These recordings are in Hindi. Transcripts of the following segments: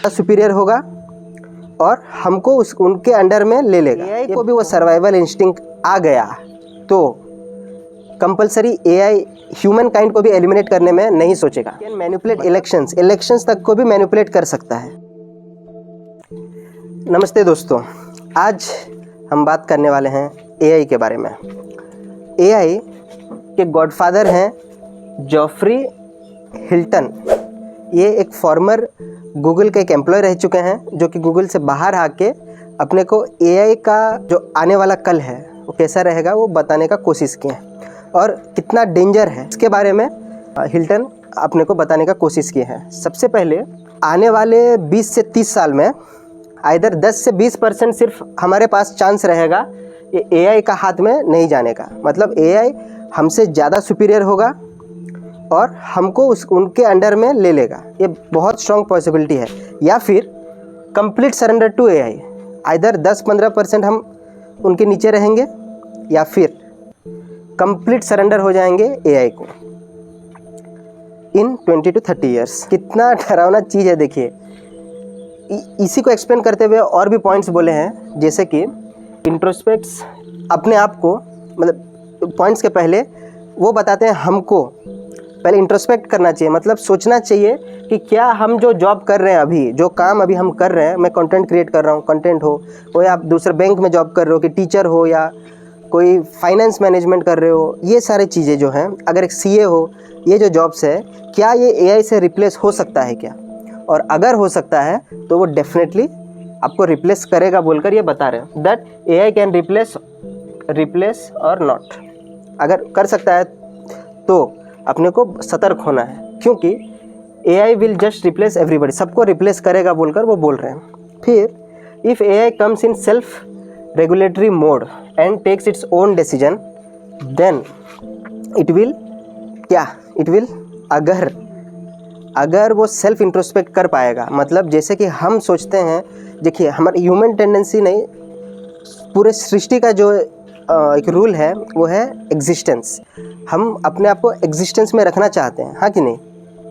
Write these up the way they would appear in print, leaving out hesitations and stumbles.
सुपीरियर होगा और हमको उनके अंडर में ले लेगा। एआई को भी वो सर्वाइवल इंस्टिंक्ट आ गया तो कंपलसरी एआई ह्यूमन काइंड को भी एलिमिनेट करने में नहीं सोचेगा। कैन मैनिपुलेट इलेक्शंस तक को भी मैनिपुलेट कर सकता है। नमस्ते दोस्तों, आज हम बात करने वाले हैं एआई के बारे में। एआई के गॉडफादर हैं जॉफ्री हिल्टन। ये एक फॉर्मर गूगल के एक एम्प्लॉय रह चुके हैं, जो कि गूगल से बाहर आके अपने को एआई का जो आने वाला कल है वो कैसा रहेगा वो बताने का कोशिश किए हैं और कितना डेंजर है इसके बारे में हिल्टन अपने को बताने का कोशिश किए हैं। सबसे पहले आने वाले 20 से 30 साल में आइदर 10 से 20% सिर्फ हमारे पास चांस रहेगा ये एआई का हाथ में नहीं जाने का। मतलब एआई हमसे ज़्यादा सुपीरियर होगा और हमको उनके अंडर में ले लेगा। ये बहुत स्ट्रॉन्ग पॉसिबिलिटी है। या फिर complete surrender to AI, either 10-15% हम उनके नीचे रहेंगे या फिर कंप्लीट सरेंडर हो जाएंगे एआई को इन 20 to 30 ईयर्स। कितना डरावना चीज़ है देखिए। इसी को एक्सप्लेन करते हुए और भी पॉइंट्स बोले हैं, जैसे कि इंट्रोस्पेक्ट्स अपने आप को, मतलब पॉइंट्स के पहले वो बताते हैं हमको पहले इंट्रोस्पेक्ट करना चाहिए। मतलब सोचना चाहिए कि क्या हम जो जॉब कर रहे हैं, अभी जो काम अभी हम कर रहे हैं, मैं कंटेंट क्रिएट कर रहा हूँ, कंटेंट हो, कोई आप दूसरे बैंक में जॉब कर रहे हो, कि टीचर हो या कोई फाइनेंस मैनेजमेंट कर रहे हो, ये सारी चीज़ें जो हैं, अगर एक सीए हो, ये जो जॉब्स है क्या ये एआई से रिप्लेस हो सकता है क्या? और अगर हो सकता है तो वो डेफिनेटली आपको रिप्लेस करेगा बोलकर ये बता रहे हैं दैट एआई कैन रिप्लेस और नॉट। अगर कर सकता है तो अपने को सतर्क होना है, क्योंकि AI will just replace everybody, सबको रिप्लेस करेगा बोलकर वो बोल रहे हैं। फिर if AI comes in self regulatory mode and takes its own decision then it will अगर वो सेल्फ इंट्रोस्पेक्ट कर पाएगा, मतलब जैसे कि हम सोचते हैं, देखिए हमारी ह्यूमन टेंडेंसी नहीं, पूरे सृष्टि का जो एक रूल है वो है एग्जिस्टेंस। हम अपने आप को एग्जिस्टेंस में रखना चाहते हैं, हाँ कि नहीं?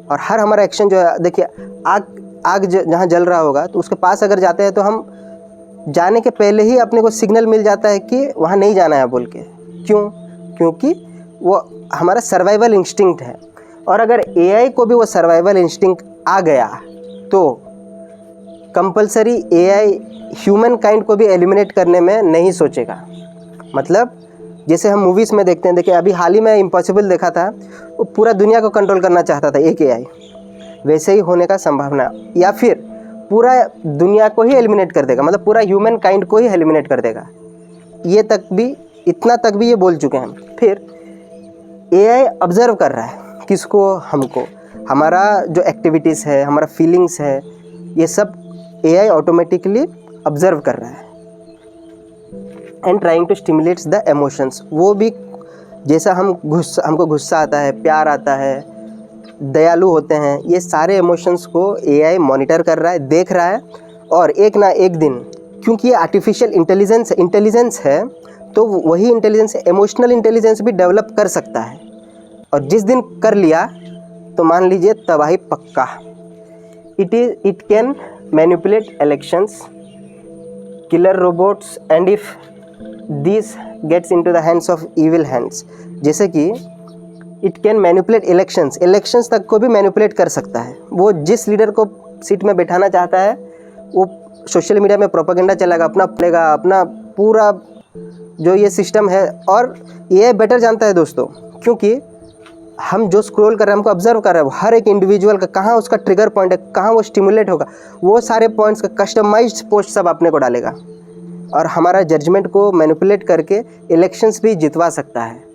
और हर हमारा एक्शन जो है, देखिए आग जहाँ जल रहा होगा तो उसके पास अगर जाते हैं तो हम जाने के पहले ही अपने को सिग्नल मिल जाता है कि वहाँ नहीं जाना है बोल के। क्योंकि वो हमारा सर्वाइवल इंस्टिंक्ट है। और अगर एआई को भी वो सर्वाइवल इंस्टिंक्ट आ गया तो कंपलसरी एआई ह्यूमन काइंड को भी एलिमिनेट करने में नहीं सोचेगा। मतलब जैसे हम मूवीज़ में देखते हैं, देखिए अभी हाल ही में इम्पॉसिबल देखा था, वो पूरा दुनिया को कंट्रोल करना चाहता था एक एआई, वैसे ही होने का संभावना। या फिर पूरा दुनिया को ही एलिमिनेट कर देगा, मतलब पूरा ह्यूमन काइंड को ही एलिमिनेट कर देगा। इतना तक भी ये बोल चुके हैं। फिर एआई ऑब्जर्व कर रहा है किसको? हमको। हमारा जो एक्टिविटीज़ है, हमारा फीलिंग्स है, ये सब एआई ऑटोमेटिकली ऑब्जर्व कर रहा है and trying to stimulates the emotions. वो भी जैसा हमको गुस्सा आता है, प्यार आता है, दयालु होते हैं, ये सारे इमोशंस को एआई मॉनिटर कर रहा है, देख रहा है। और एक ना एक दिन, क्योंकि ये आर्टिफिशियल इंटेलिजेंस है तो वही इंटेलिजेंस इमोशनल इंटेलिजेंस भी डेवलप कर सकता है। और जिस दिन कर लिया तो मान लीजिए तबाही पक्का। It can manipulate elections, killer robots and if this gets into the hands of evil hands. जैसे कि इट कैन मैनिपुलेट इलेक्शंस तक को भी मैनिपुलेट कर सकता है। वो जिस लीडर को सीट में बैठाना चाहता है वो सोशल मीडिया में प्रोपेगेंडा चलाएगा, अपना पूरा जो ये सिस्टम है। और ये बेटर जानता है दोस्तों, क्योंकि हम जो स्क्रॉल कर रहे हैं, हमको ऑब्जर्व कर रहे हैं, हर एक इंडिविजुअल का कहाँ उसका ट्रिगर पॉइंट है, कहाँ वो स्टिमुलेट होगा, वो सारे पॉइंट्स का कस्टमाइज्ड पोस्ट सब अपने को डालेगा और हमारा जजमेंट को मैनिपुलेट करके इलेक्शंस भी जितवा सकता है।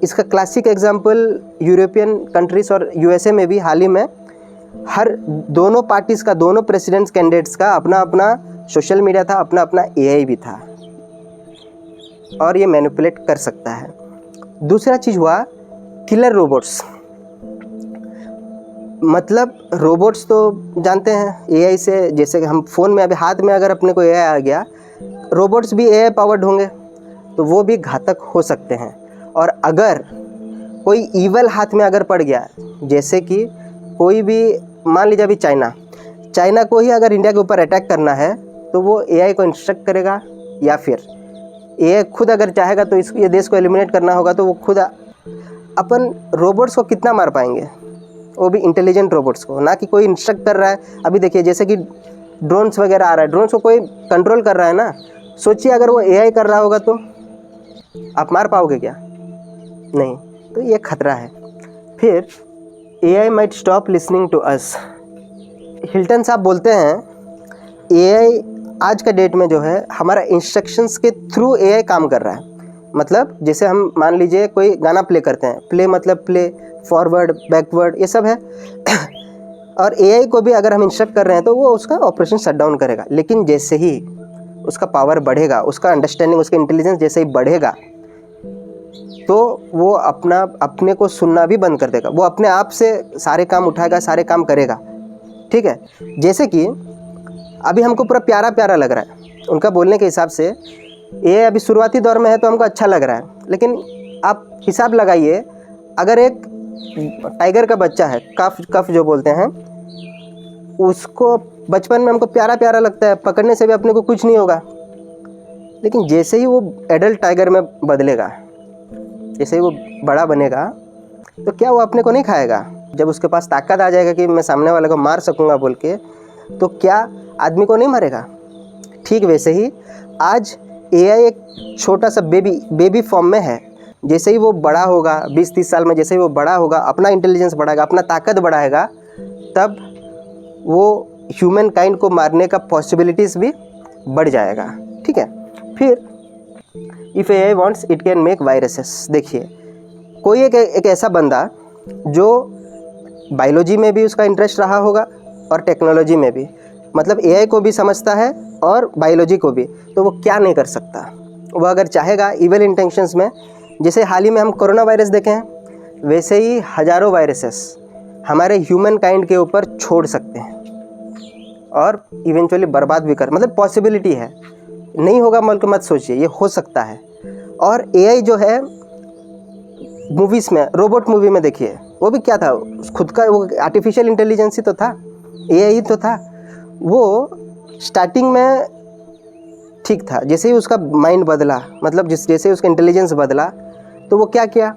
इसका क्लासिक एग्जांपल यूरोपियन कंट्रीज़ और यूएसए में भी हाल ही में हर दोनों पार्टीज़ का, दोनों प्रेसिडेंट्स कैंडिडेट्स का अपना अपना सोशल मीडिया था, अपना अपना एआई भी था और ये मैनिपुलेट कर सकता है। दूसरा चीज़ हुआ किलर रोबोट्स। मतलब रोबोट्स तो जानते हैं एआई से, जैसे कि हम फ़ोन में अभी हाथ में अगर अपने को एआई आ गया, रोबोट्स भी एआई पावर्ड होंगे तो वो भी घातक हो सकते हैं। और अगर कोई ईवल हाथ में अगर पड़ गया, जैसे कि कोई भी मान लीजिए अभी चाइना को ही अगर इंडिया के ऊपर अटैक करना है तो वो एआई को इंस्ट्रक्ट करेगा, या फिर एआई खुद अगर चाहेगा तो ये देश को एलिमिनेट करना होगा तो वो खुद अपन रोबोट्स को कितना मार पाएंगे, वो भी इंटेलिजेंट रोबोट्स को, ना कि कोई इंस्ट्रक्ट कर रहा है। अभी देखिए जैसे कि ड्रोन्स वगैरह आ रहा है, ड्रोन्स को कोई कंट्रोल कर रहा है ना, सोचिए अगर वो एआई कर रहा होगा तो आप मार पाओगे क्या? नहीं। तो ये खतरा है। फिर AI might stop listening to us. Hilton साहब बोलते हैं एआई आज का डेट में जो है हमारा इंस्ट्रक्शंस के थ्रू एआई काम कर रहा है। मतलब जैसे हम मान लीजिए कोई गाना प्ले करते हैं, प्ले मतलब प्ले, फॉरवर्ड, बैकवर्ड, ये सब है और एआई को भी अगर हम इंस्ट्रक्ट कर रहे हैं तो वो उसका ऑपरेशन शट डाउन करेगा। लेकिन जैसे ही उसका पावर बढ़ेगा, उसका अंडरस्टैंडिंग, उसका इंटेलिजेंस जैसे ही बढ़ेगा तो वो अपने को सुनना भी बंद कर देगा। वो अपने आप से सारे काम उठाएगा, सारे काम करेगा। ठीक है, जैसे कि अभी हमको पूरा प्यारा प्यारा लग रहा है उनका बोलने के हिसाब से। ये अभी शुरुआती दौर में है तो हमको अच्छा लग रहा है, लेकिन आप हिसाब लगाइए अगर एक टाइगर का बच्चा है, कफ जो बोलते हैं, उसको बचपन में हमको प्यारा प्यारा लगता है, पकड़ने से भी अपने को कुछ नहीं होगा। लेकिन जैसे ही वो एडल्ट टाइगर में बदलेगा, जैसे ही वो बड़ा बनेगा तो क्या वो अपने को नहीं खाएगा? जब उसके पास ताकत आ जाएगा कि मैं सामने वाले को मार सकूंगा बोल के, तो क्या आदमी को नहीं मारेगा? ठीक वैसे ही आज एआई एक छोटा सा बेबी फॉर्म में है। जैसे ही वो बड़ा होगा, 20-30 साल में जैसे ही वो बड़ा होगा, अपना इंटेलिजेंस बढ़ाएगा, अपना ताकत बढ़ाएगा, तब वो ह्यूमन काइंड को मारने का पॉसिबिलिटीज़ भी बढ़ जाएगा। ठीक है। फिर if AI wants it can make viruses. देखिए कोई एक ऐसा बंदा जो बायोलॉजी में भी उसका इंटरेस्ट रहा होगा और टेक्नोलॉजी में भी, मतलब एआई को भी समझता है और बायोलॉजी को भी, तो वो क्या नहीं कर सकता? वो अगर चाहेगा इविल इंटेंशंस में, जैसे हाल ही में हम कोरोना वायरस देखे हैं, वैसे ही हज़ारों वायरसेस हमारे ह्यूमन काइंड के ऊपर छोड़ सकते हैं और इवेंचुअली बर्बाद भी कर, मतलब पॉसिबिलिटी है। नहीं होगा बल्कि मत सोचिए, ये हो सकता है। और एआई जो है मूवीज़ में, रोबोट मूवी में देखिए, वो भी क्या था, खुद का वो आर्टिफिशियल इंटेलिजेंस ही तो था, एआई ही तो था। वो स्टार्टिंग में ठीक था, जैसे ही उसका माइंड बदला, मतलब जैसे ही उसका इंटेलिजेंस बदला, तो वो क्या किया,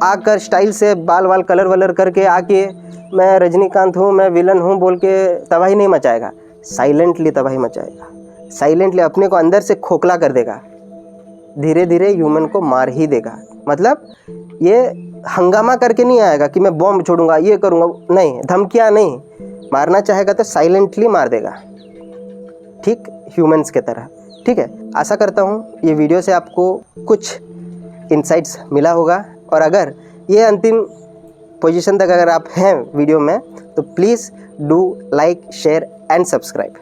आकर स्टाइल से बाल वाल कलर वलर करके आके मैं रजनीकांत हूँ, मैं विलन हूँ बोल के तबाही नहीं मचाएगा, साइलेंटली तबाही मचाएगा। साइलेंटली अपने को अंदर से खोखला कर देगा, धीरे धीरे ह्यूमन को मार ही देगा। मतलब ये हंगामा करके नहीं आएगा कि मैं बॉम्ब छोड़ूंगा, ये करूँगा, नहीं, धमकियाँ नहीं, मारना चाहेगा तो साइलेंटली मार देगा, ठीक ह्यूमंस के तरह। ठीक है, आशा करता हूँ ये वीडियो से आपको कुछ इंसाइट्स मिला होगा, और अगर ये अंतिम पोजीशन तक अगर आप हैं वीडियो में तो please do like, share and subscribe.